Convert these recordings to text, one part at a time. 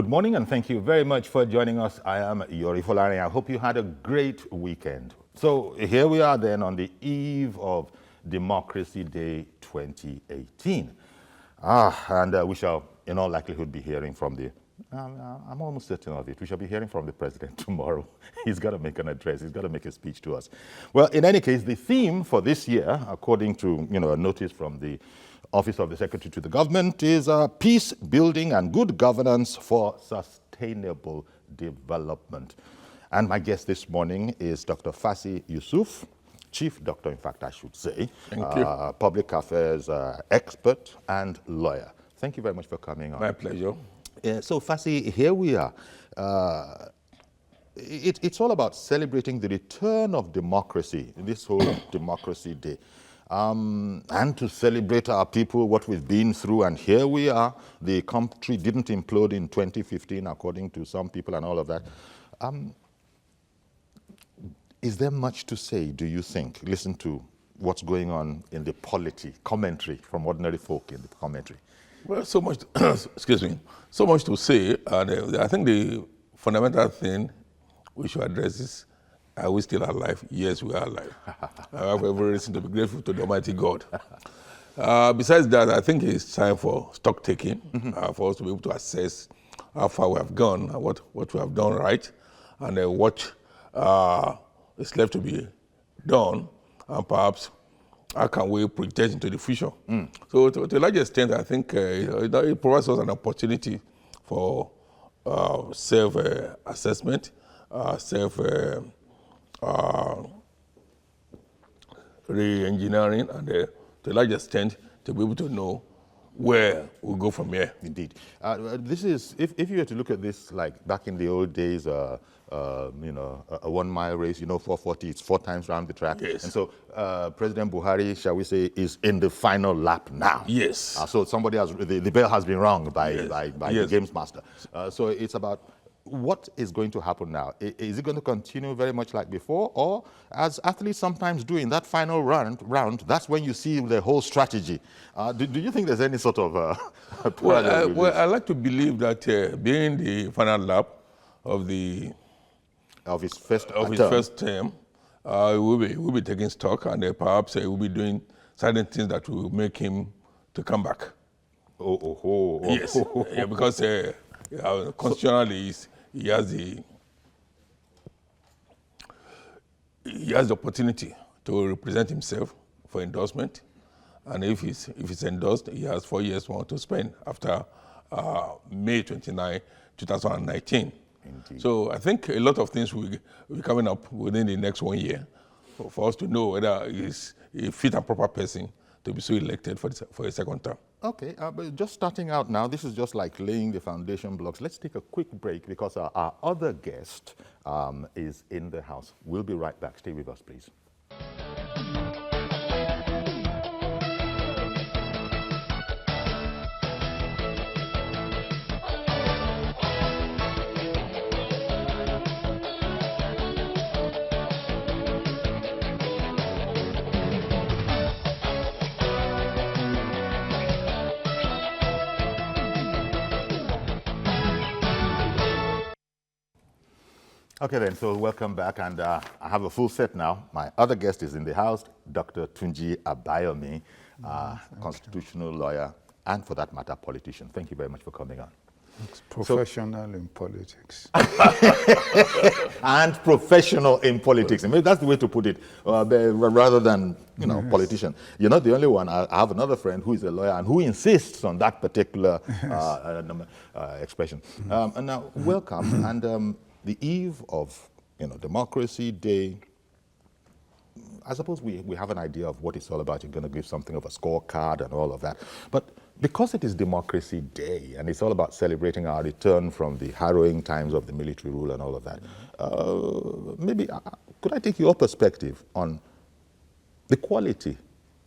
Good morning and thank you very much for joining us. I am Yori Folari. I hope you had a great weekend. So here we are then on the eve of Democracy Day 2018. And we shall in all likelihood be hearing from the, I'm almost certain of it, we shall be hearing from the president tomorrow. He's got to make an address, he's got to make a speech to us. Well, in any case, the theme for this year, according to a notice from the Office of the Secretary to the Government, is peace, building and good governance for sustainable development. And my guest this morning is Dr. Fassi Yusuf, Chief Doctor, in fact, I should say. Thank you. Public affairs expert and lawyer. Thank you very much for coming on. My pleasure. So Fassi, here we are. It's all about celebrating the return of democracy, this whole Democracy Day. And to celebrate our people, what we've been through, and here we are. The country didn't implode in 2015, according to some people and all of that. Is there much to say, do you think? Listen to what's going on in the polity, commentary from ordinary folk in the commentary. Well, so much, excuse me, so much to say. And I think the fundamental thing we should address is, are we still alive? Yes, we are alive. I have every reason to be grateful to the Almighty God. Besides that, I think it's time for stock taking, for us to be able to assess how far we have gone, and what we have done right, and what is left to be done, and perhaps how can we project into the future. So to a large extent, I think it provides us an opportunity for self-assessment, re-engineering, and to a large extent, to be able to know where we'll go from here. Indeed. This is, if you were to look at this like back in the old days, a 1 mile race, 440, it's 4 times around the track. Yes. And so President Buhari, shall we say, is in the final lap now. Yes. So somebody has, the bell has been rung by Yes. the games master. So it's about what is going to happen now. Is it going to continue very much like before? Or as athletes sometimes do in that final round, that's when you see the whole strategy. Do you think there's any sort of Well, I like to believe that being the final lap of his first term, we'll be taking stock, and perhaps we'll be doing certain things that will make him to come back. Yes, yeah, because constitutionally he has the opportunity to represent himself for endorsement, and if he's endorsed, he has 4 years more to spend after May 29, 2019. Indeed. So I think a lot of things will be coming up within the next 1 year for us to know whether he's a fit and proper person to be so elected for a second term. Okay, but just starting out now, this is just like laying the foundation blocks. Let's take a quick break because our other guest is in the house. We'll be right back. Stay with us, please. Okay then, so welcome back, and I have a full set now. My other guest is in the house, Dr. Tunji Abayomi, constitutional lawyer, and for that matter, politician. Thank you very much for coming on. It's professional in politics. And professional in politics. Maybe that's the way to put it, rather than, Yes. politician. You're not the only one. I have another friend who is a lawyer and who insists on that particular expression. And now, welcome. And the eve of Democracy Day, I suppose we have an idea of what it's all about. You're going to give something of a scorecard and all of that. But because it is Democracy Day and it's all about celebrating our return from the harrowing times of the military rule and all of that, maybe could I take your perspective on the quality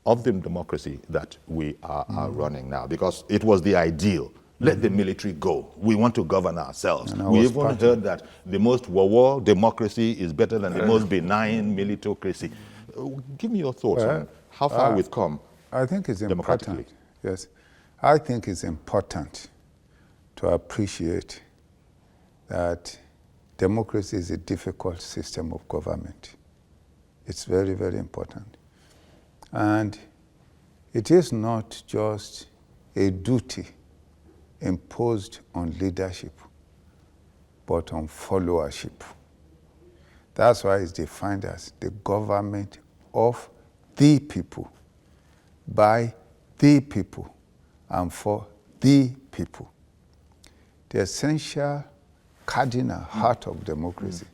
of the democracy that we are running now? Because it was the ideal. Let the military go. We want to govern ourselves. We even heard that the most war democracy is better than the most benign militocracy. Give me your thoughts on how far we've come. I think it's important. Yes, I think it's important to appreciate that democracy is a difficult system of government. It's very, very important. And it is not just a duty imposed on leadership, but on followership. That's why it's defined as the government of the people, by the people, and for the people. The essential cardinal heart of democracy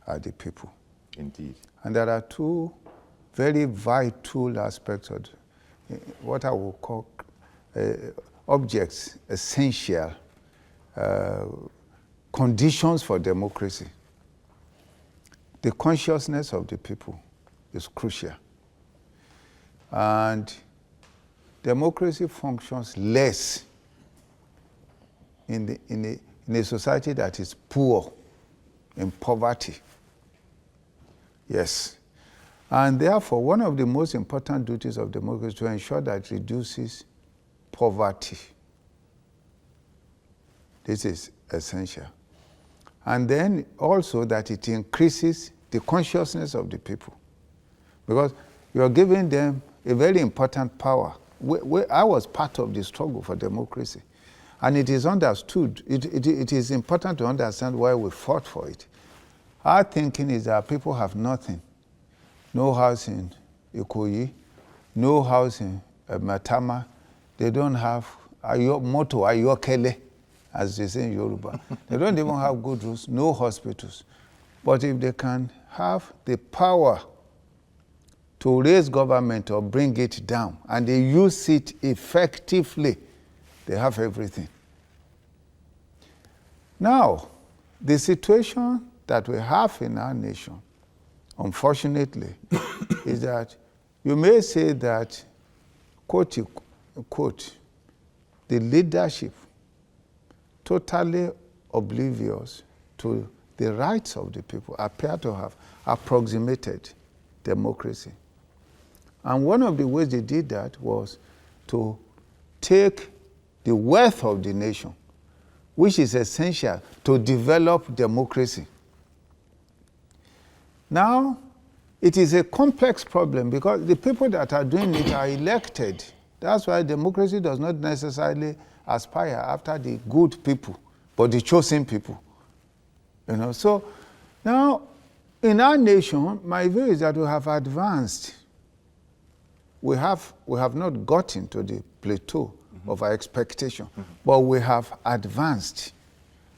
are the people. Indeed. And there are two very vital aspects of what I will call objects, essential conditions for democracy. The consciousness of the people is crucial. And democracy functions less in a society that is poor, in poverty. Yes. And therefore, one of the most important duties of democracy is to ensure that it reduces poverty. This is essential. And then also that it increases the consciousness of the people. Because you are giving them a very important power. I was part of the struggle for democracy. And it is understood, it is important to understand why we fought for it. Our thinking is that people have nothing. No house in Ikoyi, no house in Matama. They don't have moto ayokele, as they say in Yoruba. They don't even have good roads, no hospitals. But if they can have the power to raise government or bring it down, and they use it effectively, they have everything. Now, the situation that we have in our nation, unfortunately, is that you may say that, quote unquote, the leadership totally oblivious to the rights of the people appear to have approximated democracy. And one of the ways they did that was to take the wealth of the nation, which is essential to develop democracy. Now, it is a complex problem because the people that are doing it are elected. That's why democracy does not necessarily aspire after the good people, but the chosen people. So now, in our nation, my view is that we have advanced. We have not gotten to the plateau of our expectation, but we have advanced.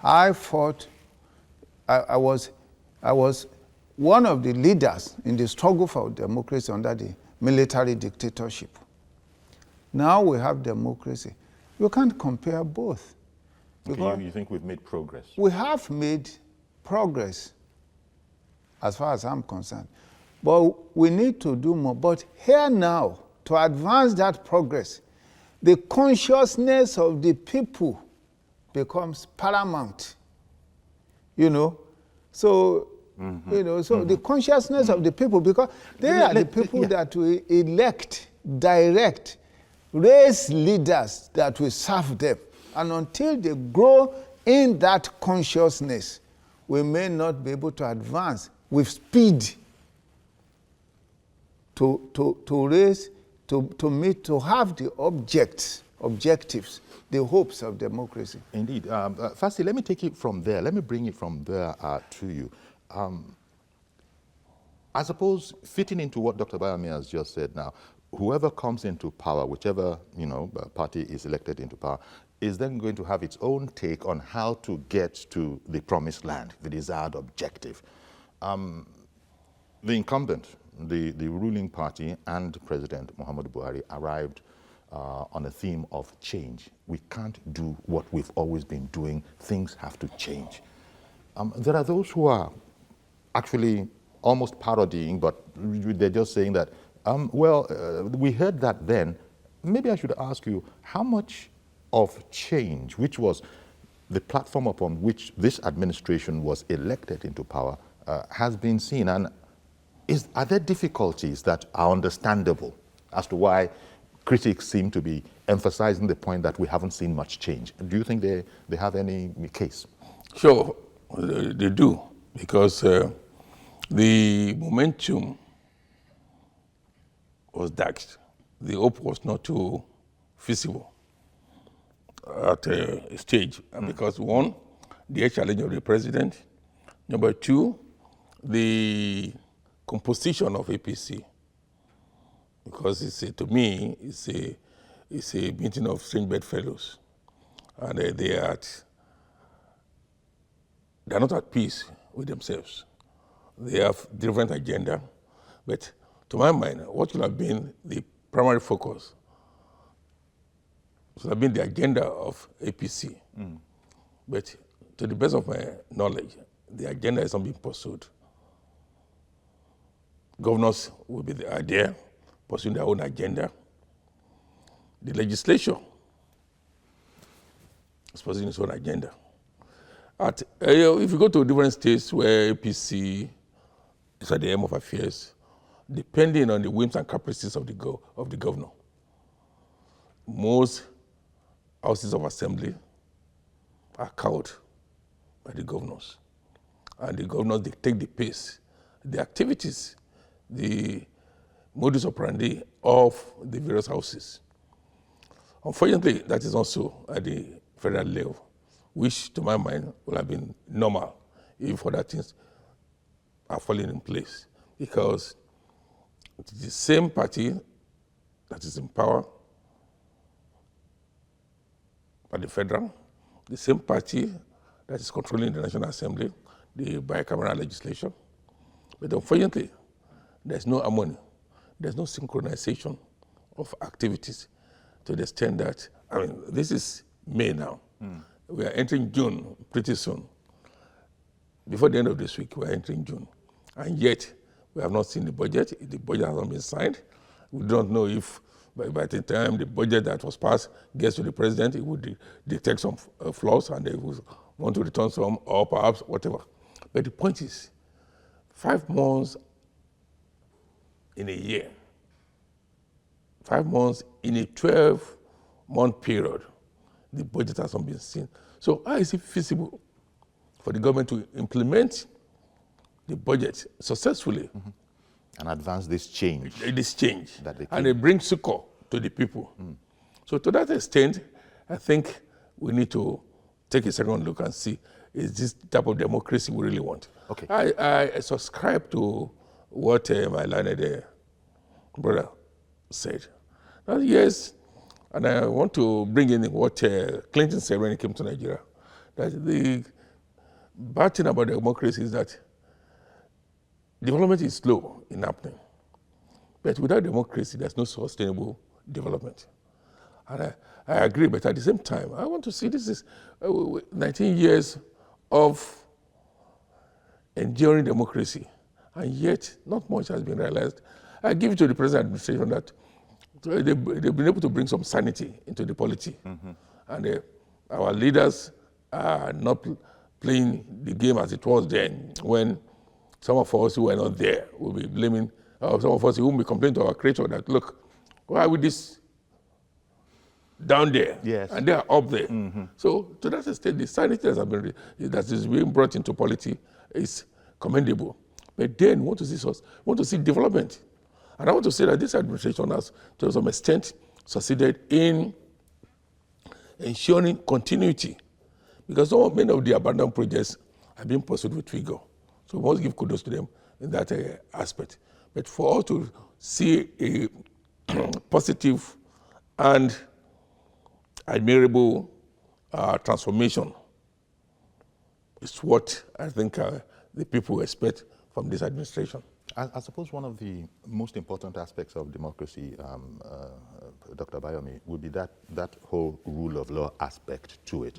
I was one of the leaders in the struggle for democracy under the military dictatorship. Now we have democracy. You can't compare both. Okay, you think we've made progress? We have made progress, as far as I'm concerned. But we need to do more. But here now, to advance that progress, the consciousness of the people becomes paramount. So the consciousness of the people, because they are the people that we elect, direct, raise leaders that will serve them. And until they grow in that consciousness, we may not be able to advance with speed to raise, to meet, to have the objectives, the hopes of democracy. Indeed. Firstly, let me take it from there. Let me bring it from there to you. I suppose, fitting into what Dr. Bayami has just said now, whoever comes into power, whichever party is elected into power, is then going to have its own take on how to get to the promised land, the desired objective. The incumbent, the ruling party, and President Muhammadu Buhari arrived on a theme of change. We can't do what we've always been doing. Things have to change. There are those who are actually almost parodying, but they're just saying that, we heard that then. Maybe I should ask you, how much of change, which was the platform upon which this administration was elected into power, has been seen? And are there difficulties that are understandable as to why critics seem to be emphasizing the point that we haven't seen much change? Do you think they have any case? Sure. They do, because the momentum was dashed. The hope was not too feasible at a stage, because one, the challenge of the president. Number two, the composition of APC, because to me, it's a meeting of strange bedfellows, and they are not at peace with themselves. They have different agenda, but to my mind, what should have been the primary focus should have been the agenda of APC. But to the best of my knowledge, the agenda is not being pursued. Governors will be there pursuing their own agenda. The legislature is pursuing its own agenda. If you go to different states where APC is at the aim of affairs, depending on the whims and caprices of the governor, most houses of assembly are cowed by the governors. And the governors dictate the pace, the activities, the modus operandi of the various houses. Unfortunately, that is also at the federal level, which to my mind would have been normal if other things are falling in place. Because it's the same party that is in power at the federal, the same party that is controlling the National Assembly, the bicameral legislation. But unfortunately, there's no harmony. There's no synchronization of activities to the extent that, this is May now. We are entering June pretty soon. Before the end of this week, we are entering June. And yet, we have not seen the budget. The budget has not been signed. We don't know if by the time the budget that was passed gets to the president, it would detect some flaws and they would want to return some, or perhaps whatever. But the point is, 5 months in a year, 5 months in a 12-month period, the budget has not been seen. So how is it feasible for the government to implement the budget successfully? And advance this change. And they bring succor to the people. So to that extent, I think we need to take a second look and see, is this the type of democracy we really want? Okay. I subscribe to what my learned brother said. Now, yes, and I want to bring in what Clinton said when he came to Nigeria, that the bad thing about democracy is that development is slow in happening. But without democracy, there's no sustainable development. And I agree, but at the same time, I want to see this is 19 years of enduring democracy, and yet not much has been realized. I give it to the present administration that they've been able to bring some sanity into the polity. And our leaders are not playing the game as it was then, when some of us who were not there will be blaming, some of us who will be complaining to our creator that, look, why are we this down there? Yes. And they are up there. So to that extent, the sanity that is being brought into polity is commendable. But then we want to see development. And I want to say that this administration has, to some extent, succeeded in ensuring continuity, because many of the abandoned projects have been pursued with vigor. So we must give kudos to them in that aspect. But for us to see a positive and admirable transformation is what I think the people expect from this administration. I suppose one of the most important aspects of democracy, Dr. Bayomi, would be that whole rule of law aspect to it.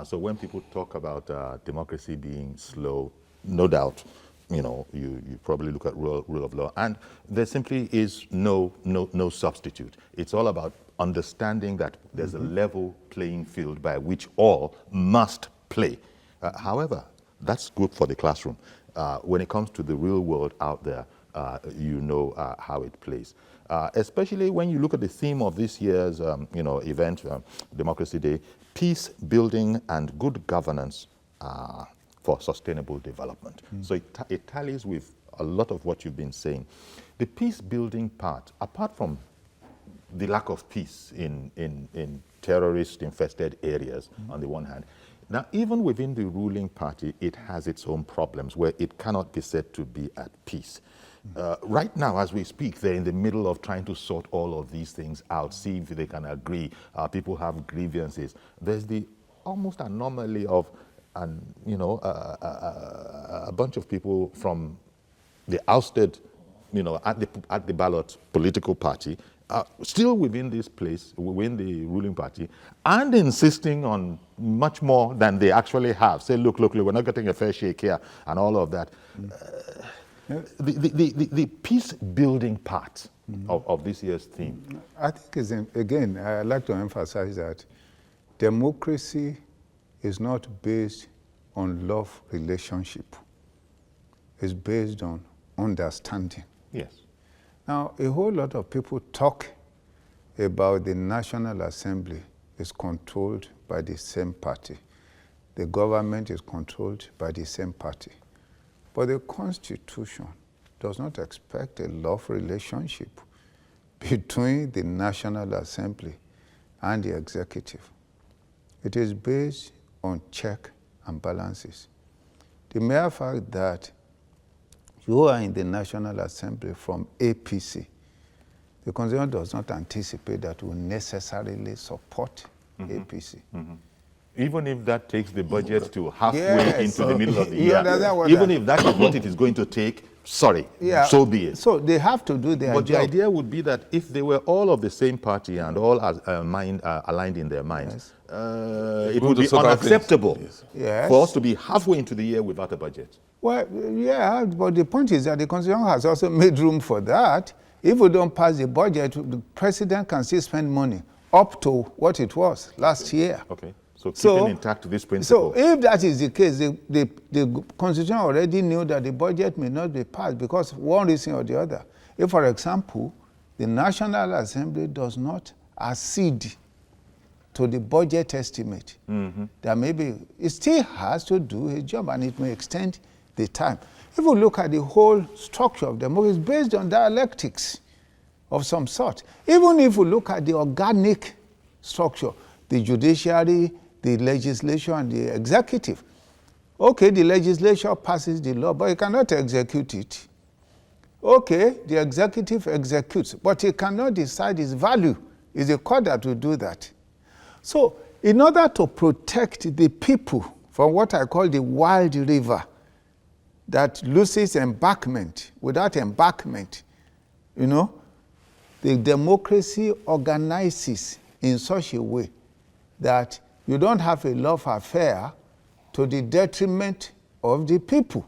So when people talk about democracy being slow, no doubt, you probably look at rule of law, and there simply is no substitute. It's all about understanding that there's a level playing field by which all must play. However, that's good for the classroom. When it comes to the real world out there, how it plays. Especially when you look at the theme of this year's event, Democracy Day, peace building and good governance for sustainable development. So it tallies with a lot of what you've been saying. The peace building part, apart from the lack of peace in terrorist infested areas on the one hand, now even within the ruling party, it has its own problems where it cannot be said to be at peace. Right now, as we speak, they're in the middle of trying to sort all of these things out, see if they can agree. People have grievances. There's the almost anomaly of, a bunch of people from the ousted, at the ballot political party, still within this place, within the ruling party, and insisting on much more than they actually have. Say, look, we're not getting a fair shake here, and all of that. The peace-building part of this year's theme. I think, again, I'd like to emphasize that democracy is not based on love relationship. It's based on understanding. Yes. Now, a whole lot of people talk about the National Assembly is controlled by the same party. The government is controlled by the same party. But the Constitution does not expect a love relationship between the National Assembly and the executive. It is based on check and balances. The mere fact that you are in the National Assembly from APC, the Constitution does not anticipate that will necessarily support APC. Even if that takes the budget to halfway into the middle of the You year, understand what even if that is what it is going to take, so be it. So they have to do their But job. the idea would be that if they were all of the same party and all aligned in their minds, it would be sort out unacceptable things. Yes. for us to be halfway into the year without a budget. Well, yeah, but the point is that the Constitution has also made room for that. If we don't pass the budget, the president can still spend money up to what it was last year. Okay. So keeping intact this principle. So if that is the case, the Constitution already knew that the budget may not be passed because one reason or the other. If, for example, the National Assembly does not accede to the budget estimate, that maybe it still has to do its job and it may extend the time. If we look at the whole structure of democracy, it's based on dialectics of some sort. Even if we look at the organic structure, the judiciary, the legislature, and the executive. Okay, the legislature passes the law, but it cannot execute it. Okay, the executive executes, but it cannot decide its value. It's a court that will do that. So, in order to protect the people from what I call the wild river that loses embankment, without embankment, the democracy organizes in such a way that you don't have a love affair to the detriment of the people.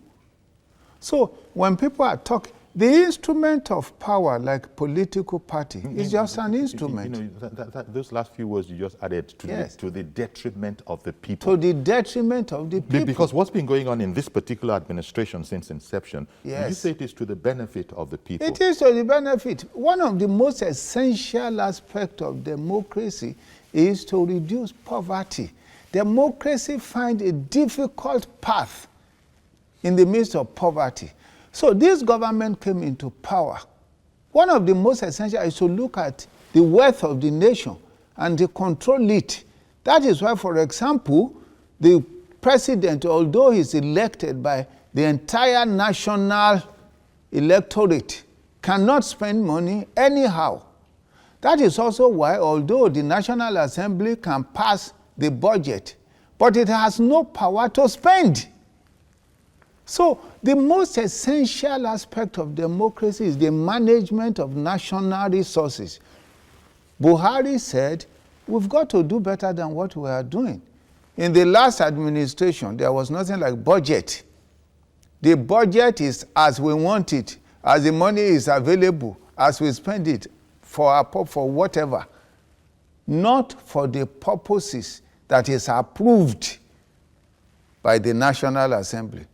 So when people are talking, the instrument of power, like political party, is just an instrument. Those last few words you just added to, Yes. to the detriment of the people. To the detriment of the people. Because what's been going on in this particular administration since inception, Yes. you say it is to the benefit of the people. It is to the benefit. One of the most essential aspects of democracy is to reduce poverty. Democracy finds a difficult path in the midst of poverty. So this government came into power. One of the most essential is to look at the wealth of the nation and to control it. That is why, for example, the president, although he's elected by the entire national electorate, cannot spend money anyhow. That is also why, although the National Assembly can pass the budget, but it has no power to spend. So the most essential aspect of democracy is the management of national resources. Buhari said, we've got to do better than what we are doing. In the last administration, there was nothing like budget. The budget is as we want it, as the money is available, as we spend it for whatever, not for the purposes that is approved by the National Assembly.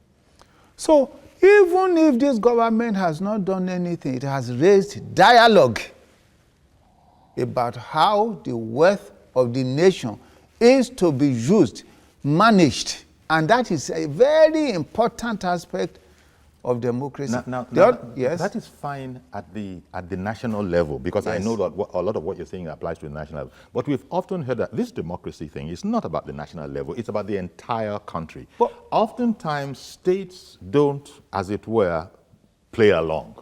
So even if this government has not done anything, it has raised dialogue about how the wealth of the nation is to be used, managed And that is a very important aspect of democracy. Yes, that is fine at the national level, because I Yes. know that a lot of what you're saying applies to the national level. But we've often heard that this democracy thing is not about the national level; it's about the entire country. But oftentimes, states don't, as it were, play along.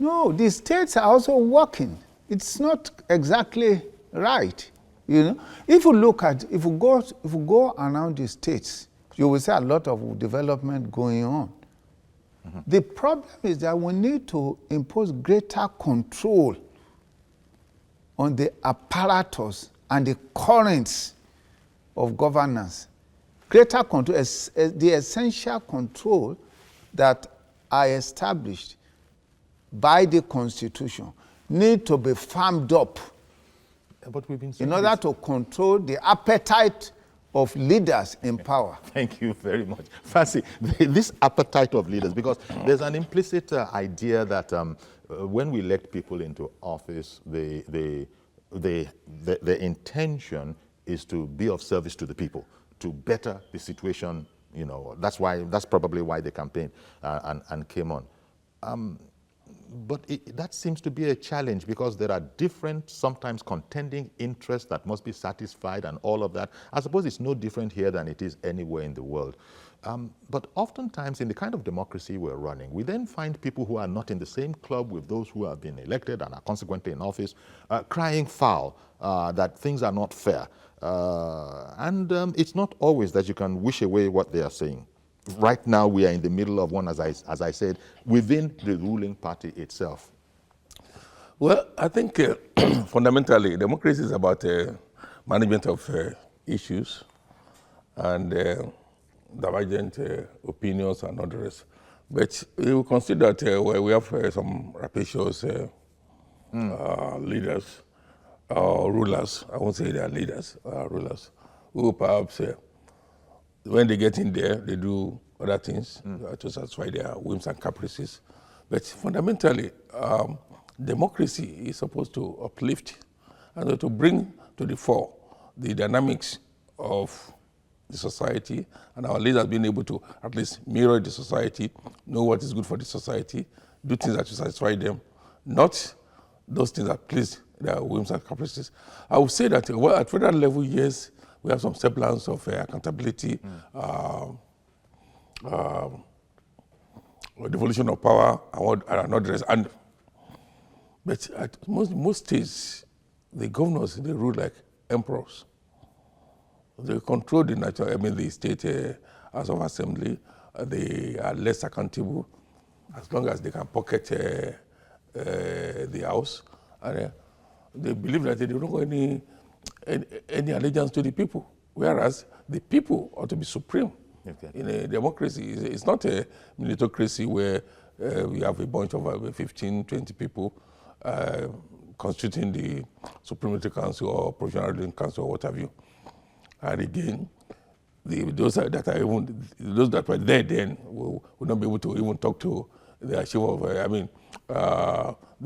no, the states are also working. It's not exactly right. You know, if you look at, if you go around the states, you will see a lot of development going on. Mm-hmm. The problem is that we need to impose greater control on the apparatus and the currents of governance. Greater control, the essential control that are established by the Constitution need to be firmed up But we've been saying in order to control the appetite of leaders in power. Thank you very much. Fancy, this appetite of leaders, because there's an implicit idea that when we elect people into office, the intention is to be of service to the people, to better the situation. You know, that's probably why they campaigned and came on. But that seems to be a challenge, because there are different, sometimes contending interests that must be satisfied and all of that. I suppose it's no different here than it is anywhere in the world. But oftentimes in the kind of democracy we're running, we then find people who are not in the same club with those who have been elected and are consequently in office, crying foul that things are not fair. And it's not always that you can wish away what they are saying. Right now, we are in the middle of one, as I said, within the ruling party itself. Well, I think fundamentally, democracy is about management of issues and divergent opinions and others. But we will consider that we have some rapacious leaders, rulers. I won't say they are leaders, rulers, who perhaps when they get in there, they do other things to satisfy their whims and caprices. But fundamentally, democracy is supposed to uplift and to bring to the fore the dynamics of the society, and our leaders being able to at least mirror the society, know what is good for the society, do things that will satisfy them, not those things that please their whims and caprices. I would say that well, at federal level, yes, we have some semblance of accountability, devolution of power, and others. But at most states, the governors, they rule like emperors. They control the state House of Assembly. They are less accountable as long as they can pocket the House. And they believe that they don't have any allegiance to the people, whereas the people ought to be supreme. Okay. In a democracy. It's not a meritocracy where we have a bunch of 15, 20 people constituting the Supreme Military Council or Provisional Ruling Council or what have you. And again, those that were there then will not be able to even talk to the chief of, the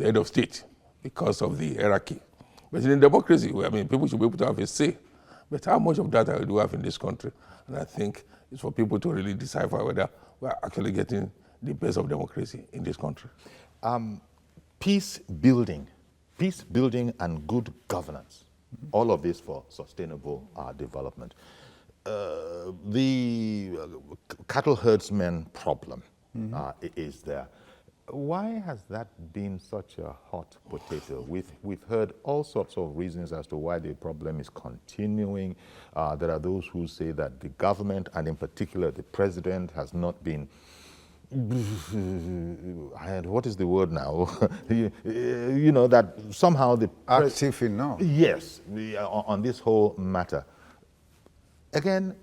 head of state because of the hierarchy. But in a democracy, people should be able to have a say. But how much of that do we have in this country? And I think it's for people to really decipher whether we're actually getting the best of democracy in this country. Peace building and good governance, all of this for sustainable development. The cattle herdsmen problem is there. Why has that been such a hot potato? We've heard all sorts of reasons as to why the problem is continuing. There are those who say that the government, and in particular the president, has not been, what is the word now? You know, that somehow the... Active enough. Yes, on this whole matter. Again,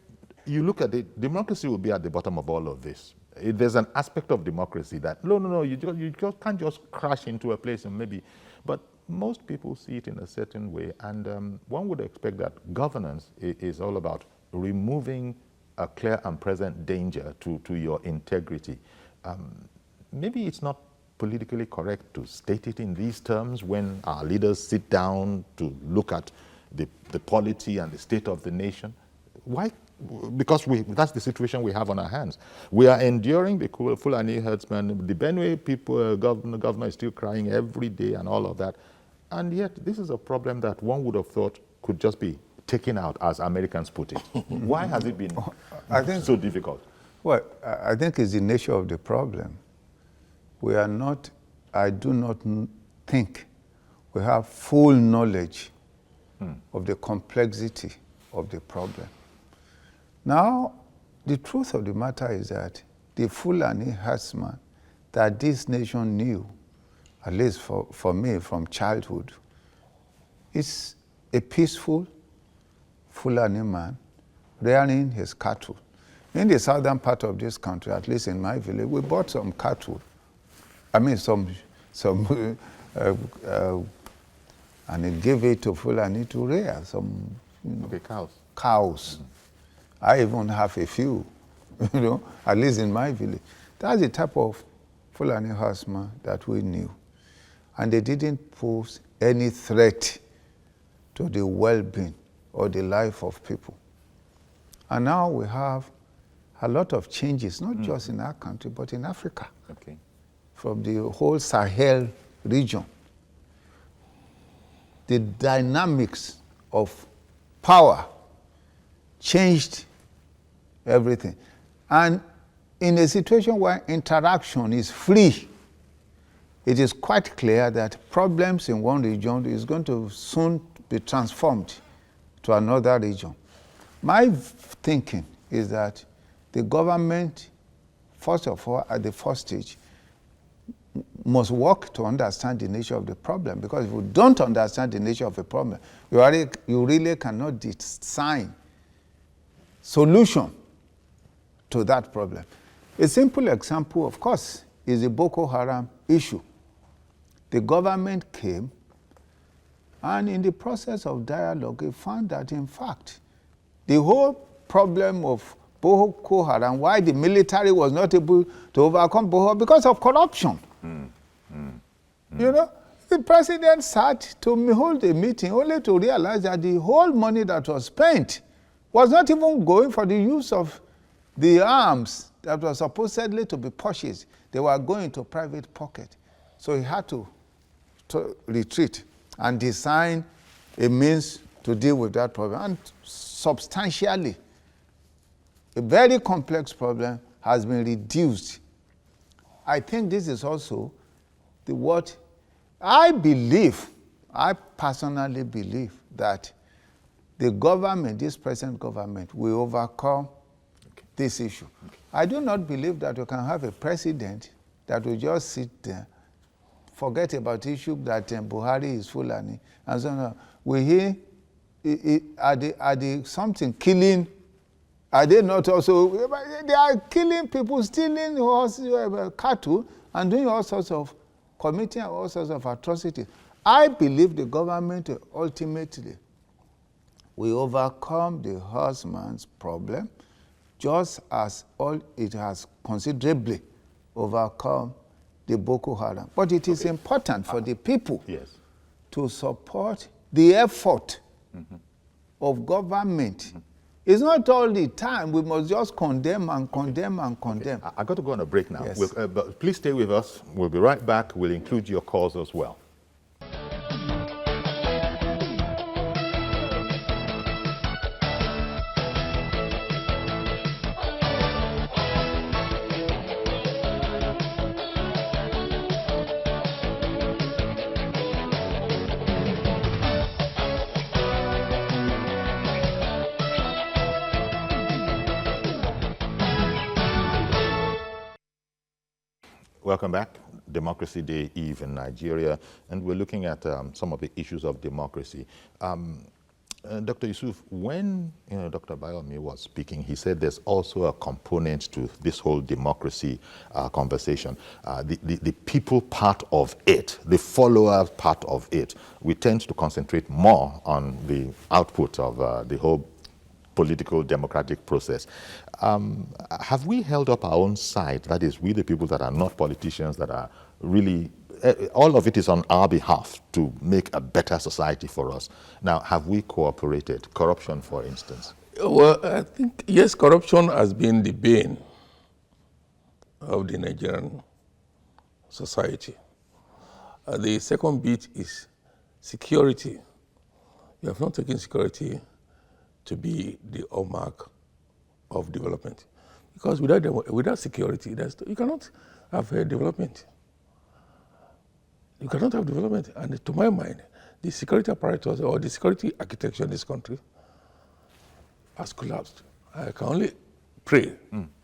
you look at it, democracy will be at the bottom of all of this. There's an aspect of democracy that, no, you just can't just crash into a place and maybe, but most people see it in a certain way, and one would expect that governance is all about removing a clear and present danger to your integrity. Maybe it's not politically correct to state it in these terms when our leaders sit down to look at the polity and the state of the nation. Why because that's the situation we have on our hands. We are enduring the Fulani herdsmen. The Benue people, governor is still crying every day and all of that. And yet, this is a problem that one would have thought could just be taken out, as Americans put it. Why has it been so difficult? Well, I think it's the nature of the problem. We are not, I do not think we have full knowledge of the complexity of the problem. Now, the truth of the matter is that the Fulani herdsman that this nation knew, at least for me from childhood, is a peaceful Fulani man rearing his cattle. In the southern part of this country, at least in my village, we bought some cattle. I mean, and he gave it to Fulani to rear some cows. I even have a few, at least in my village. That's the type of Fulani herdsman that we knew. And they didn't pose any threat to the well-being or the life of people. And now we have a lot of changes, not just in our country, but in Africa. Okay. From the whole Sahel region. The dynamics of power changed everything. And in a situation where interaction is free, it is quite clear that problems in one region is going to soon be transformed to another region. My thinking is that the government, first of all, at the first stage, must work to understand the nature of the problem, because if you don't understand the nature of a problem, you really cannot design solution to that problem. A simple example, of course, is the Boko Haram issue. The government came, and in the process of dialogue, it found that, in fact, the whole problem of Boko Haram, why the military was not able to overcome Boko Haram, because of corruption. You know, the president sat to hold a meeting only to realize that the whole money that was spent was not even going for the use of the arms that were supposedly to be purchased. They were going to private pocket. So he had to retreat and design a means to deal with that problem. And substantially, a very complex problem has been reduced. I think this is also what I personally believe that the government, this present government, will overcome this issue. I do not believe that you can have a president that will just sit there, forget about the issue that Buhari is Fulani, and so on. We hear, are they something killing? Are they not also? They are killing people, stealing horses, cattle, and doing all sorts of, committing all sorts of atrocities. I believe the government ultimately will overcome the herdsman's problem, just as it has considerably overcome the Boko Haram. But it is important for the people to support the effort of government. It's not all the time we must just condemn and condemn and condemn. Okay. I've got to go on a break now. Yes. But please stay with us. We'll be right back. We'll include your calls as well. Welcome back. Democracy Day Eve in Nigeria, and we're looking at some of the issues of democracy. Dr. Yusuf, when Dr. Bayomi was speaking, he said there's also a component to this whole democracy conversation. The people part of it, the follower part of it, we tend to concentrate more on the output of the whole political democratic process. Have we held up our own side? That is, we the people that are not politicians, that are really, all of it is on our behalf to make a better society for us. Now, have we cooperated? Corruption, for instance. Well, I think, yes, corruption has been the bane of the Nigerian society. The second bit is security. You have not taken security to be the hallmark of development. Because without security, you cannot have development. You cannot have development. And to my mind, the security apparatus or the security architecture in this country has collapsed. I can only pray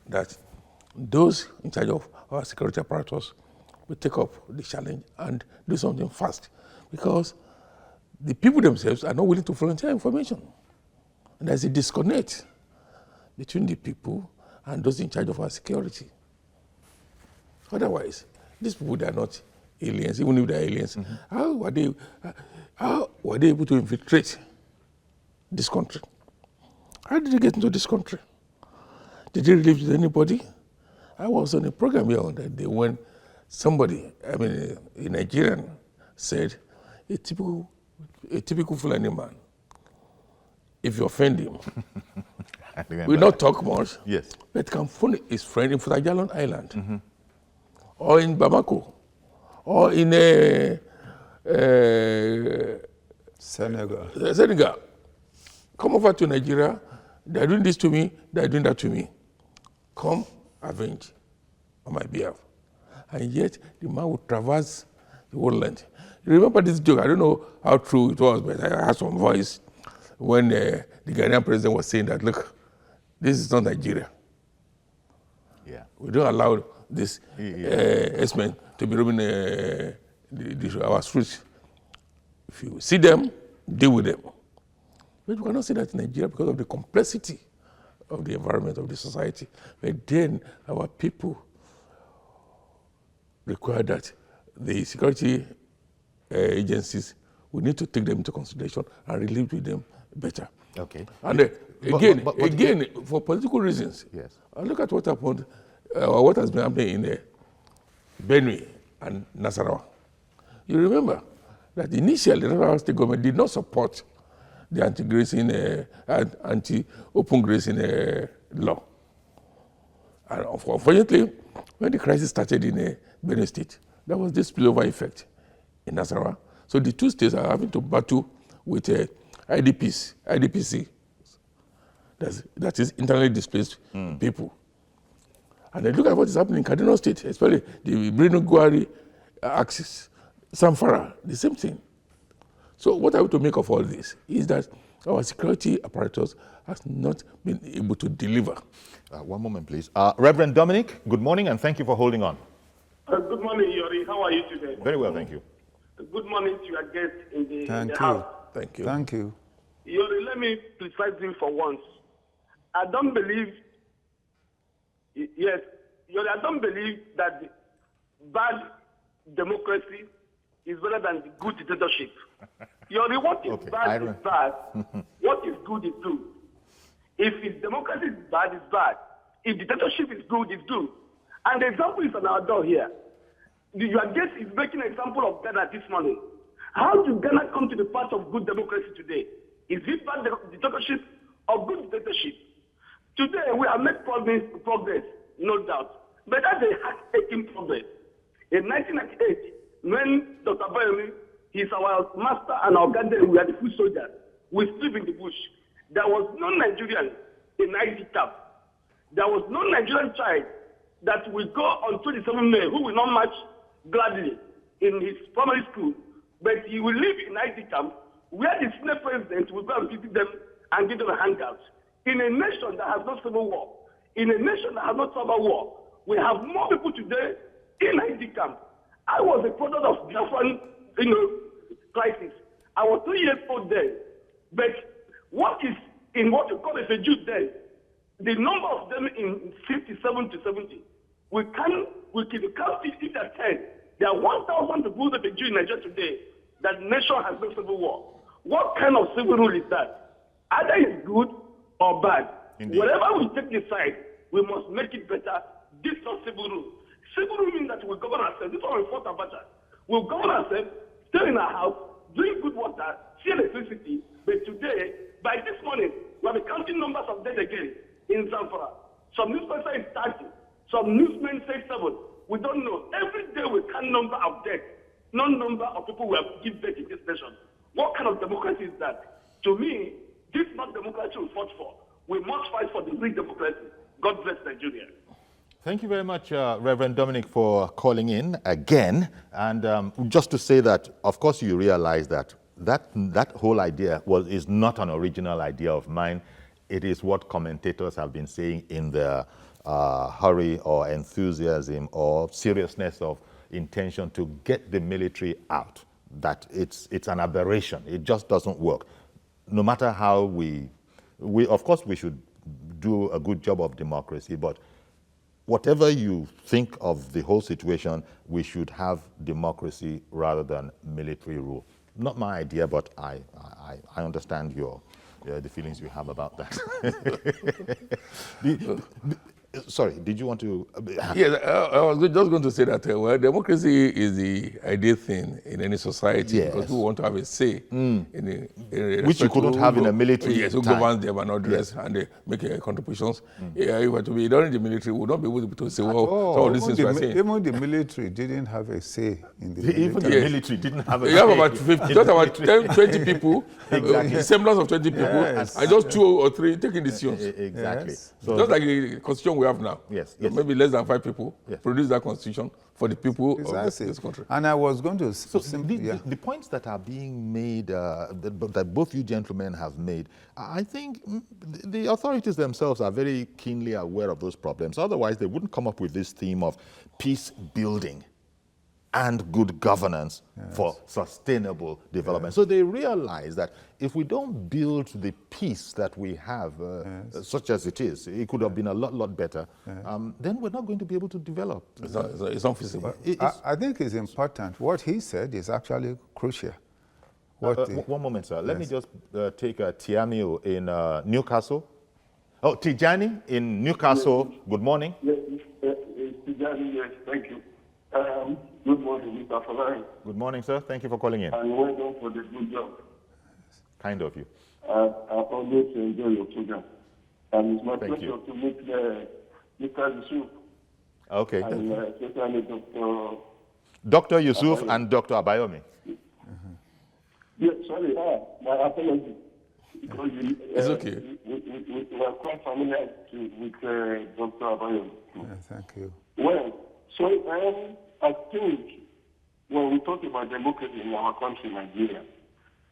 that those in charge of our security apparatus will take up the challenge and do something fast, because the people themselves are not willing to volunteer information. And there's a disconnect between the people and those in charge of our security. Otherwise, these people, they are not aliens. Even if they are aliens, how were they able to infiltrate this country? How did they get into this country? Did they live with anybody? I was on a program here on that day when somebody, a Nigerian, said, a typical Fulani man, if you offend him, will not talk much, Yes. but can phone his friend in Futajalon Island, or in Bamako, or in Senegal. Come over to Nigeria, they're doing this to me, they're doing that to me. Come avenge on my behalf. And yet, the man would traverse the whole land. You remember this joke? I don't know how true it was, but I heard some voice when the Ghanaian president was saying that, look, this is not Nigeria. Yeah. We don't allow this S-men to be roaming our streets. If you see them, deal with them. But you cannot say that in Nigeria because of the complexity of the environment, of the society. But then our people require that the security agencies, we need to take them into consideration and relate with them better. Okay. And again, but for political reasons, Yes. look at what happened, or what has been happening in Benue and Nasarawa. You remember that initially the Nasarawa state government did not support the anti-grazing, anti-open grazing law. And unfortunately, when the crisis started in Benue State, there was this spillover effect in Nasarawa. So the two states are having to battle with IDPC, that is internally displaced people. And then look at what is happening in Kaduna State, especially the Birnin-Gwari axis, Zamfara, the same thing. So what are we to make of all this is that our security apparatus has not been able to deliver. One moment, please. Reverend Dominic, good morning, and thank you for holding on. Good morning, Yori. How are you today? Very well, thank you. Good morning to your guest in the Thank you. house. Thank you. Thank you. Yori, let me precise you for once. I don't believe, yes, Yori, I don't believe that bad democracy is better than the good dictatorship. Yori, what is Okay, bad is bad. What is good is good. If democracy is bad, it's bad. If dictatorship is good, it's good. And the example is on our door here. Your guest is making an example of Ghana this morning. How did Ghana come to the path of good democracy today? Is it bad dictatorship or good dictatorship? Today, we have made progress, no doubt. But that's a heart-aching progress. In 1998, when Dr. Bayemi, he's our master and our guardian, we are the foot soldiers. We sleep in the bush. There was no Nigerian in ID camp. There was no Nigerian child that will go on 27 May who will not march gladly in his primary school, but he will live in ID camp where the Senate president will go and visit them and give them a handout. In a nation that has no civil war, in a nation that has no tribal war, we have more people today in ID camp. I was a product of Biafran, crisis. I was 2 years old then, but what is in what you call a Jew then? The number of them in 57 to 70. We can count it at 10. There are 1,000 people that are Jew in Nigeria today. That nation has no civil war. What kind of civil rule is that? Either it's good or bad. Indeed. Whatever we take the side, we must make it better. This is not civil rule. Civil rule means that we govern ourselves. This is what we fought about. We'll govern ourselves, stay in our house, drink good water, see electricity. But today, by this morning, We have been counting numbers of dead again in Zamfara. Some newspaper say 30. Some newsmen say 7. We don't know. Every day we count number of deaths, no number of people who have given birth in this nation. What kind of democracy is that? To me, this is not democracy we fought for. We must fight for the real democracy. God bless Nigeria. Thank you very much, Reverend Dominic, for calling in again. And just to say that, of course, you realize that that whole idea is not an original idea of mine. It is what commentators have been saying in their hurry or enthusiasm or seriousness of intention to get the military out. That it's an aberration. It just doesn't work. No matter how we of course we should do a good job of democracy, but whatever you think of the whole situation, we should have democracy rather than military rule. Not my idea, but I understand the feelings you have about that. Sorry, did you want to? Yes, I was just going to say that, well, democracy is the ideal thing in any society, Yes. because we want to have a say in Which you couldn't have in a military Yes, who time. governs them and all the rest, and they make contributions. Yeah, if we were to be done in the military, we would not be able to say, well, some of these things we are saying. Even the military didn't have a say in the military. Even the Yes. military didn't have a You have say about in 50, the just about military. 10, 20 people, Exactly. semblance of 20 people, Yes. and just 2 or 3 taking decisions. Exactly. Yes. So Just like the constitution we have now. Yes, So yes. maybe less than 5 people Yes. produce that constitution for the people of Precisely. this country. And I was going to So the, yeah. the points that are being made, that both you gentlemen have made, I think the authorities themselves are very keenly aware of those problems. Otherwise, they wouldn't come up with this theme of peace building and good governance for sustainable development. So they realize that if we don't build the peace that we have, such as it is, it could have been a lot better, then we're not going to be able to develop. It's unfeasible. I think it's important. What he said is actually crucial. One moment, sir. Let me just take Tiamio in Newcastle. Oh, Tijani in Newcastle. Good morning. Yes, Tijani, yes, thank you. Good morning, Mr. Falari, Good morning, sir. Thank you for calling in. and well done for the good job. Kind of you. I always enjoy your program. And it's my Thank pleasure you. to meet Mr. Yusuf Okay. and especially Dr. Dr. Yusuf and Dr. Abayomi. Yes, sorry, my apology. Because It's okay. we are quite familiar with Dr. Abayomi. Yeah, thank you. Well, so I think when we talk about democracy in our country, Nigeria,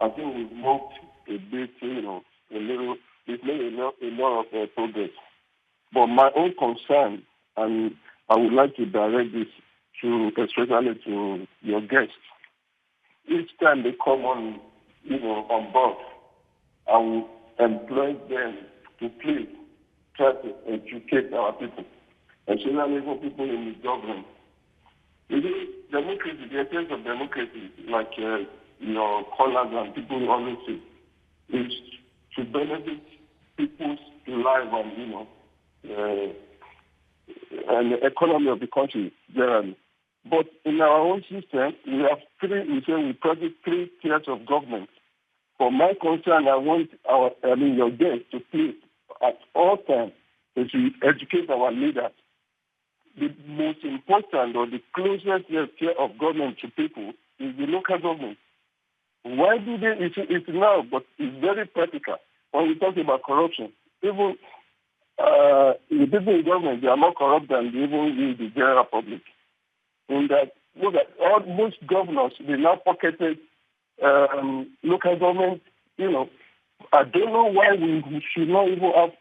I think we've moved a bit, we've made a lot of progress. But my own concern, and I would like to direct this especially to your guests, each time they come on, on board, I will employ them to please try to educate our people, especially for people in the government. Democracy, the essence of democracy, like your callers and people always say, is to benefit people's life and the economy of the country generally. But in our own system, we have we practice 3 tiers of government. For my concern, I want your guests to please, at all times, to educate our leaders. The most important or the closest tier of government to people is the local government. Why do they? It's now, but it's very practical. When we talk about corruption, even the people in government, they are more corrupt than even the general public. In that, look at most governors, they now pocketed local government. I don't know why we should not even have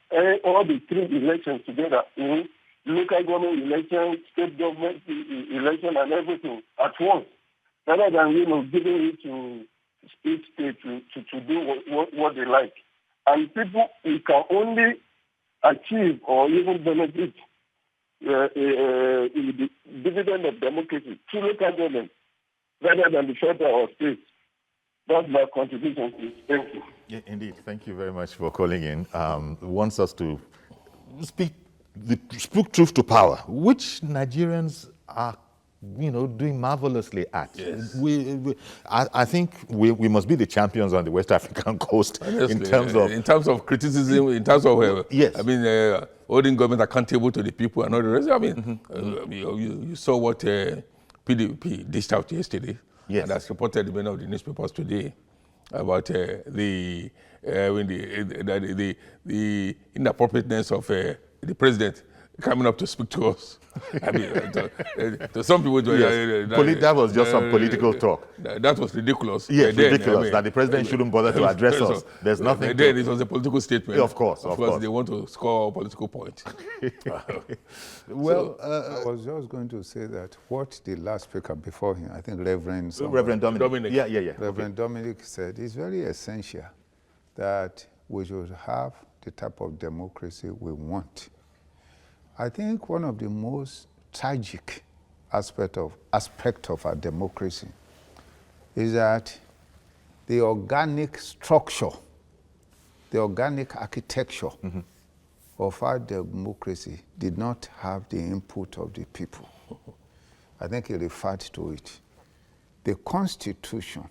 all the 3 elections together. Local government election, state government election, and everything at once, rather than giving it to each state to do what they like. And people, we can only achieve or even benefit the dividend of democracy through local government, rather than the federal or state. That's my contribution. Thank you. Yeah, indeed. Thank you very much for calling in. Wants us to speak truth to power. Which Nigerians are doing marvelously at. Yes. I think we must be the champions on the West African coast Honestly, in terms of criticism, in terms of yes. I mean, holding government accountable to the people and all the rest. I mean, you saw what PDP dished out yesterday, Yes. and that's reported in many of the newspapers today about the inappropriateness of the president coming up to speak to us. I mean, to some people, Yes. That was just some political talk. That was ridiculous. Yes, Then, ridiculous that the president shouldn't bother to address us. There's nothing. Then it was a political statement. Of course. They want to score political points. Well, I was just going to say that what the last speaker before him, I think Reverend Dominic. Yeah. Reverend Dominic said it's very essential that we should have the type of democracy we want. I think one of the most tragic aspect of our democracy is that the organic structure, the organic architecture of our democracy did not have the input of the people. I think he referred to it. The Constitution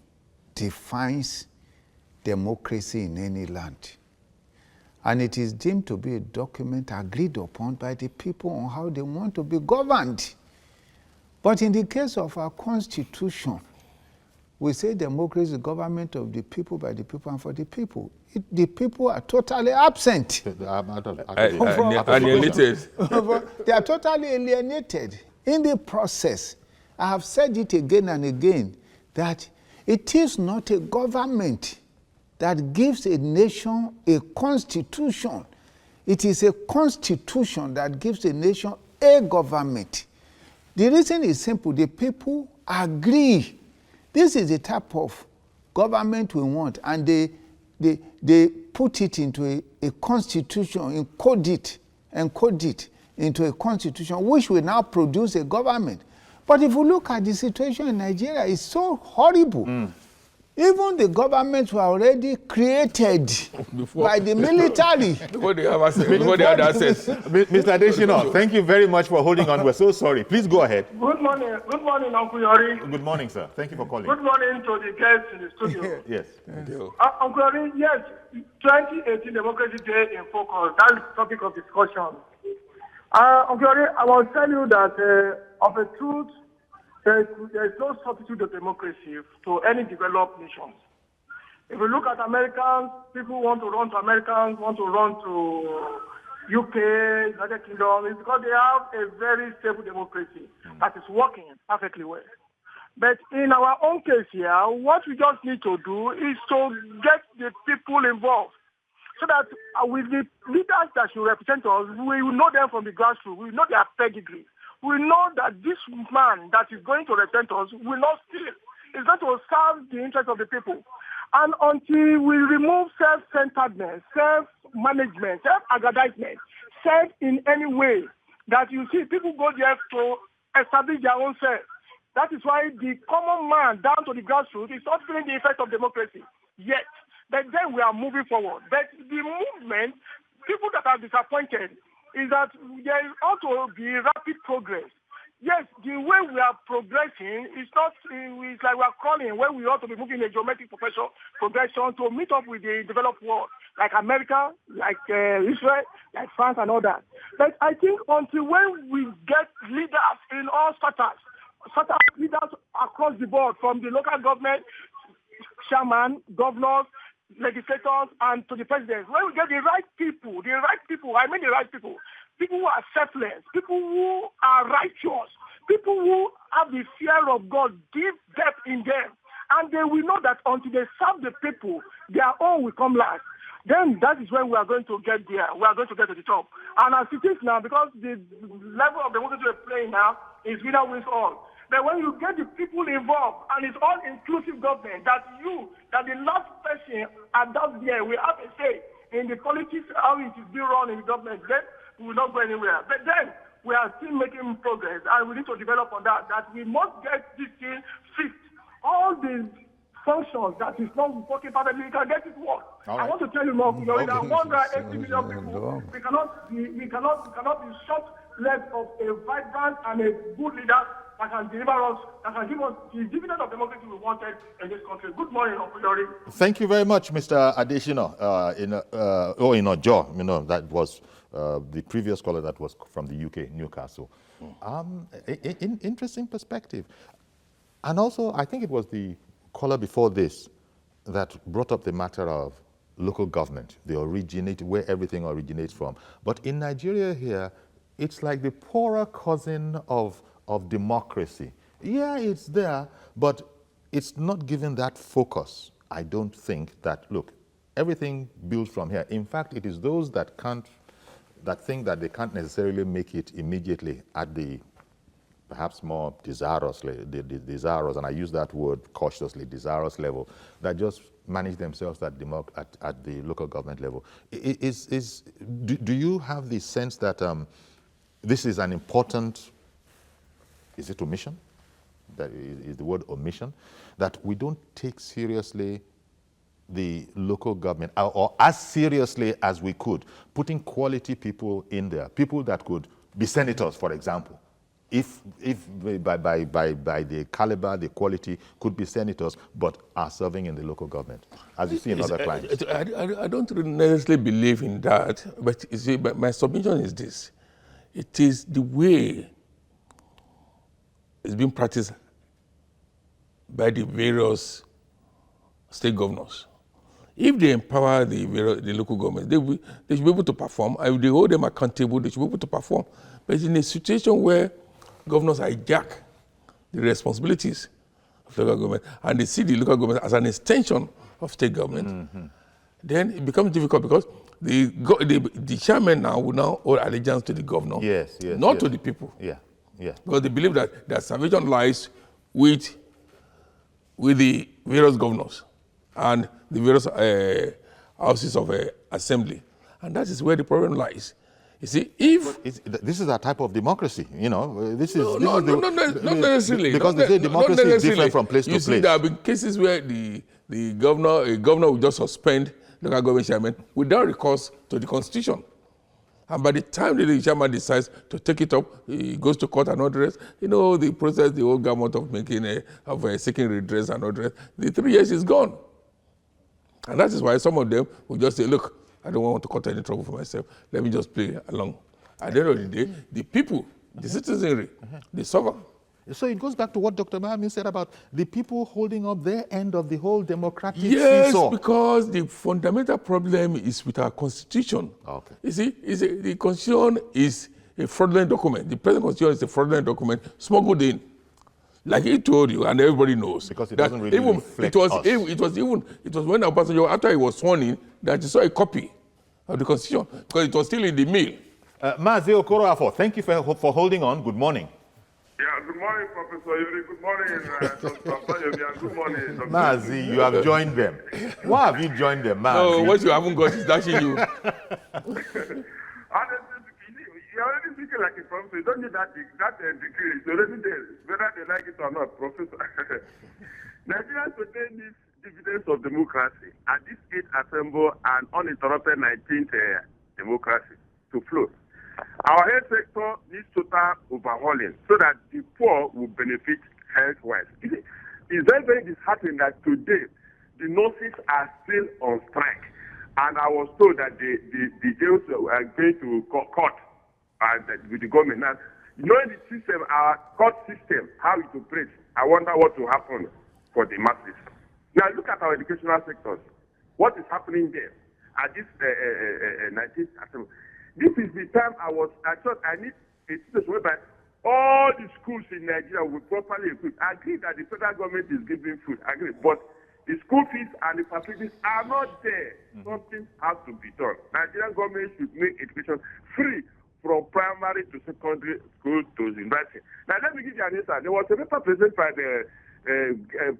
defines democracy in any land. And it is deemed to be a document agreed upon by the people on how they want to be governed. But in the case of our Constitution, we say democracy is the government of the people, by the people, and for the people. The people are totally absent. Alienated. They are totally alienated. In the process, I have said it again and again, that it is not a government that gives a nation a constitution. It is a constitution that gives a nation a government. The reason is simple. The people agree. This is the type of government we want, and they put it into a constitution, encode it into a constitution, which will now produce a government. But if you look at the situation in Nigeria, it's so horrible. Even the governments were already created by the military. Before they have access, before they had access. Mr. Adesina, thank you very much for holding on. We're so sorry. Please go ahead. Good morning, Uncle Yori. Good morning, sir. Thank you for calling. Good morning to the guests in the studio. Yes. Thank you. Uncle Yori, yes, 2018 Democracy Day in focus. That's the topic of discussion. Uncle Yori, I will tell you that of a truth, there is no substitute of democracy to any developed nations. If you look at Americans, people want to run to Americans, want to run to UK, United Kingdom, it's because they have a very stable democracy that is working perfectly well. But in our own case here, what we just need to do is to get the people involved so that with the leaders that should represent us, we will know them from the grassroots, we will know their pedigree. We know that this man that is going to represent us will not steal. It's going to serve the interests of the people. And until we remove self-centeredness, self-management, self-aggrandizement, self in any way, that you see people go there to establish their own self. That is why the common man down to the grassroots is not feeling the effect of democracy yet. But then we are moving forward. But the movement, people that are disappointed, is that there ought to be rapid progress. Yes, the way we are progressing is not, it's like we are crawling, where we ought to be moving in a geometric progression to meet up with the developed world, like America, like Israel, like France and all that. But I think until when we get leaders in all status leaders across the board, from the local government, chairman, governors, legislators, and to the president, when we get the right people, people who are selfless, people who are righteous, people who have the fear of God deep depth in them, and they will know that until they serve the people, their own will come last. Then that is when we are going to get there. We are going to get to the top. And as it is now, because the level of democracy we're playing now is winner wins all. But when you get the people involved, and it's all inclusive government, that the last person at that there will have a say in the politics, how it is being run in the government, then we will not go anywhere. But then we are still making progress, and we need to develop on that we must get this thing fixed. All the functions that is not working perfectly, we can get it work. Right. I want to tell you more, that 180 million people, we cannot be short left of a vibrant and a good leader that can deliver us, that can give us the dividend of democracy we wanted in this country. Good morning, Opuyori. Thank you very much, Mr. Adesina. In Ojo, that was the previous caller that was from the UK, Newcastle. Interesting perspective. And also, I think it was the caller before this that brought up the matter of local government, where everything originates from. But in Nigeria here, it's like the poorer cousin of democracy. Yeah, it's there, but it's not given that focus. I don't think that, look, everything builds from here. In fact, it is those that think that they can't necessarily make it immediately at the perhaps more desirous, and I use that word cautiously, desirous level, that just manage themselves at the local government level. Do you have the sense that this is an important, is it omission? That is the word omission, that we don't take seriously the local government, or as seriously as we could, putting quality people in there, people that could be senators, for example. If by the caliber, the quality, could be senators, but are serving in the local government, as you see in other clients. I don't necessarily believe in that, but you see, my submission is this. It is the way it's being practiced by the various state governors. If they empower the local government, they should be able to perform. If they hold them accountable, they should be able to perform. But in a situation where governors hijack the responsibilities of local government and they see the local government as an extension of state government, then it becomes difficult because the chairman now will now hold allegiance to the governor, not to the people. Because they believe that their salvation lies with the various governors and the various houses of assembly. And that is where the problem lies. You see, this is a type of democracy, not necessarily. Because they say democracy is different from place to place. You see, there have been cases where a governor will just suspend local government chairman without recourse to the constitution. And by the time the chairman decides to take it up, he goes to court and all the rest. The process, the whole gamut of seeking redress and all the rest, the 3 years is gone. And that is why some of them will just say, look, I don't want to cut any trouble for myself. Let me just play along. At the end of the day, the people, the citizenry, they suffer. So it goes back to what Dr. Mahami said about the people holding up their end of the whole democratic Yes, seesaw. because the fundamental problem is with our constitution. Okay. You see, the constitution is a fraudulent document. The present constitution is a fraudulent document smuggled in. Like he told you, and everybody knows. Because it doesn't really reflect us. It was when Obasanjo, after he was sworn in, that he saw a copy of the constitution, because it was still in the mail. Mazi Okoroafo, thank you for holding on. Good morning. Yeah, good morning, Professor Yuri. Good morning, Dr. Fayomi. Good morning, Dr. Mazi, you have joined them. Why have you joined them, Mazi? No, what you haven't got is dashing you. Honestly, you're already speaking like a professor. You don't need that degree. It's already there, whether they like it or not, Professor. Nigerians today need dividends of democracy at this 8th assemble and uninterrupted 19th democracy to flow. Our health sector needs total overhauling so that the poor will benefit health-wise. It's very, very disheartening that today the nurses are still on strike. And I was told that the jails are going to court with the government. Now, knowing the system, our court system, how it operates, I wonder what will happen for the masses. Now, look at our educational sectors. What is happening there at this 19th assembly? This is the time I thought I need a situation whereby all the schools in Nigeria will properly equip. I agree that the federal government is giving food, I agree, but the school fees and the facilities are not there. Something has to be done. Nigerian government should make education free from primary to secondary school to university. Now, let me give you an answer. There was a paper presented by the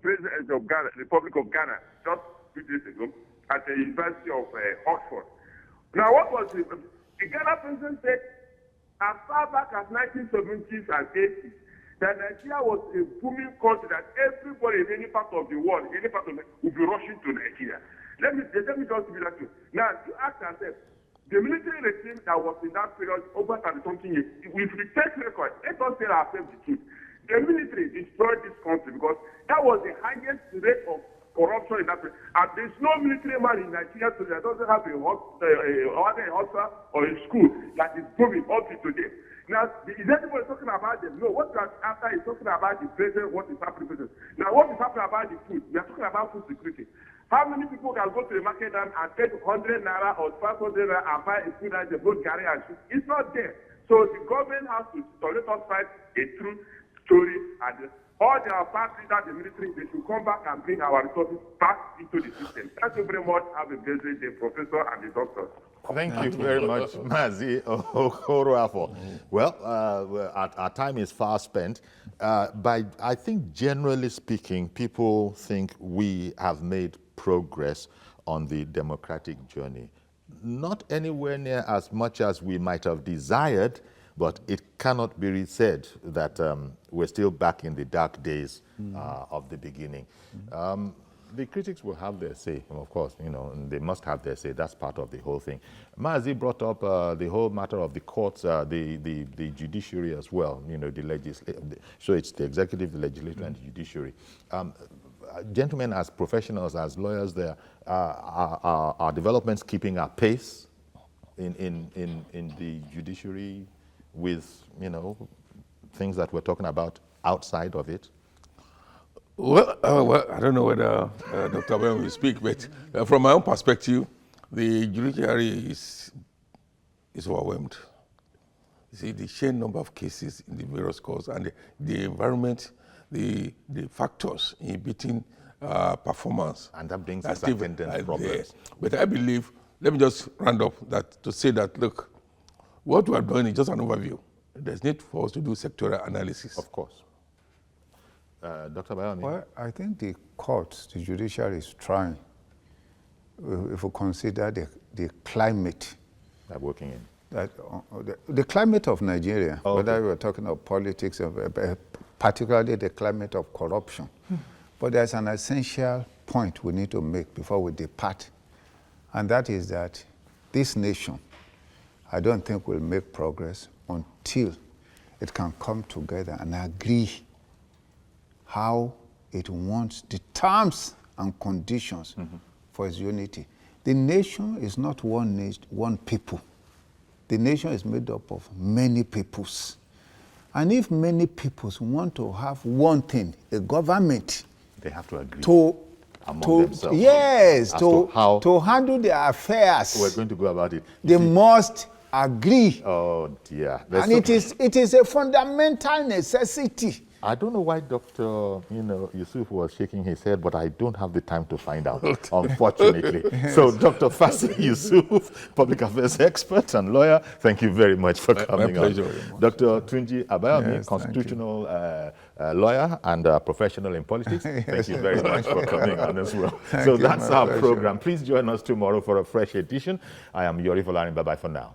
President of Ghana, Republic of Ghana, just 2 days ago, at the University of Oxford. Now, what was it? The Ghana president said, as far back as 1970s and 80s, that Nigeria was a booming country that everybody in any part of the world, any part of the world, would be rushing to Nigeria. Let me just give that to you. Now, you ask yourself, the military regime that was in that period over 30-something years, if we take record, let us tell ourselves the truth. The military destroyed this country because that was the highest rate of corruption in Africa. And there's no military man in Nigeria today that doesn't have a hospital or a school that is booming up to today. Now, is anybody talking about them? No, what we are after is talking about the present, what is happening present. Now, what is happening about the food? We are talking about food security. How many people can go to the market and take 100 naira or 500 naira and buy a food item, both carry and shoot? It's not there. So the government has to let us fight a true story, and all their bad leaders, the military, they should come back and bring our resources back into the system. Thank you very much. Have a blessed day, Professor and the doctors. Thank you very much, Mazi Okoroafo. Well, our time is far spent. But I think generally speaking, people think we have made progress on the democratic journey. Not anywhere near as much as we might have desired, but it cannot be said that we're still back in the dark days of the beginning. The critics will have their say, of course, and they must have their say. That's part of the whole thing. Mazi brought up the whole matter of the courts, the judiciary as well, the legislature. So it's the executive, the legislature, and the judiciary. Gentlemen, as professionals, as lawyers there, are developments keeping up pace in the judiciary with, things that we're talking about outside of it? Well, I don't know whether Dr. Abayomi will speak, but from my own perspective, the judiciary is overwhelmed. You see, the sheer number of cases in the various courts and the environment, the factors inhibiting performance. And that brings us attendance problems. But I believe, let me just round up that to say that, look, what we are doing is just an overview. There's need for us to do sectoral analysis. Of course. Dr. Abayomi? Well, I think the courts, the judiciary is trying, if we consider the climate. They're working in. That, the climate of Nigeria, whether we're talking of politics, particularly the climate of corruption. But there's an essential point we need to make before we depart, and that is that this nation, I don't think will make progress until it can come together and agree how it wants the terms and conditions for its unity. The nation is not one people. The nation is made up of many peoples. And if many peoples want to have one thing, a government, they have to agree among themselves. Yes, to handle their affairs. We're going to go about it. They must agree. Oh dear. And it is a fundamental necessity. I don't know why Dr. Yusuf was shaking his head, but I don't have the time to find out, unfortunately. So, Dr. Fassi Yusuf, public affairs expert and lawyer, thank you very much for coming My pleasure. on. Dr. Tunji Abayomi, constitutional lawyer and professional in politics, thank you very much for coming on as well. So that's our program. Please join us tomorrow for a fresh edition. I am Yori Folarin. Bye-bye for now.